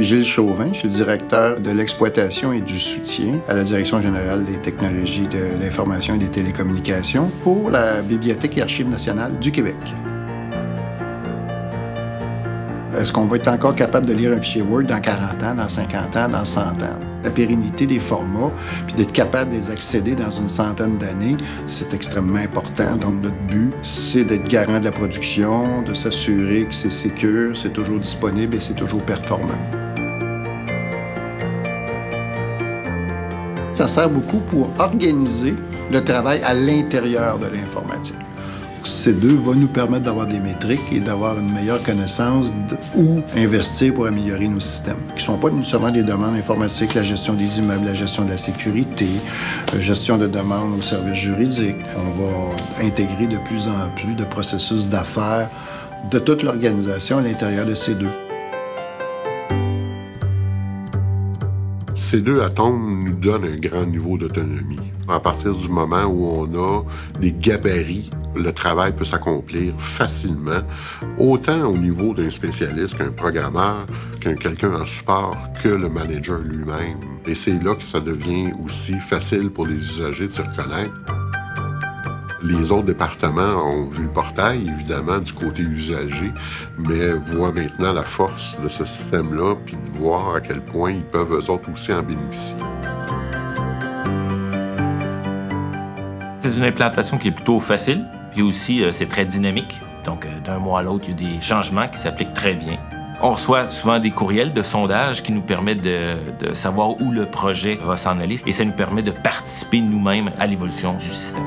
Gilles Chauvin, je suis le directeur de l'exploitation et du soutien à la Direction générale des technologies de l'information et des télécommunications pour la Bibliothèque et Archives nationales du Québec. Est-ce qu'on va être encore capable de lire un fichier Word dans 40 ans, dans 50 ans, dans 100 ans? La pérennité des formats, puis d'être capable de les accéder dans une centaine d'années, c'est extrêmement important. Donc, notre but, c'est d'être garant de la production, de s'assurer que c'est sécure, c'est toujours disponible et c'est toujours performant. Ça sert beaucoup pour organiser le travail à l'intérieur de l'informatique. C2 va nous permettre d'avoir des métriques et d'avoir une meilleure connaissance où investir pour améliorer nos systèmes, qui ne sont pas seulement des demandes informatiques, la gestion des immeubles, la gestion de la sécurité, gestion de demandes aux services juridiques. On va intégrer de plus en plus de processus d'affaires de toute l'organisation à l'intérieur de C2. C2 Atomes nous donne un grand niveau d'autonomie. À partir du moment où on a des gabarits, le travail peut s'accomplir facilement, autant au niveau d'un spécialiste qu'un programmeur, quelqu'un en support, que le manager lui-même. Et c'est là que ça devient aussi facile pour les usagers de s'y reconnaître. Les autres départements ont vu le portail, évidemment, du côté usager, mais voient maintenant la force de ce système-là, puis de voir à quel point ils peuvent, eux autres, aussi en bénéficier. C'est une implantation qui est plutôt facile, puis aussi, c'est très dynamique. Donc, d'un mois à l'autre, il y a des changements qui s'appliquent très bien. On reçoit souvent des courriels de sondage qui nous permettent de savoir où le projet va s'en aller, et ça nous permet de participer nous-mêmes à l'évolution du système.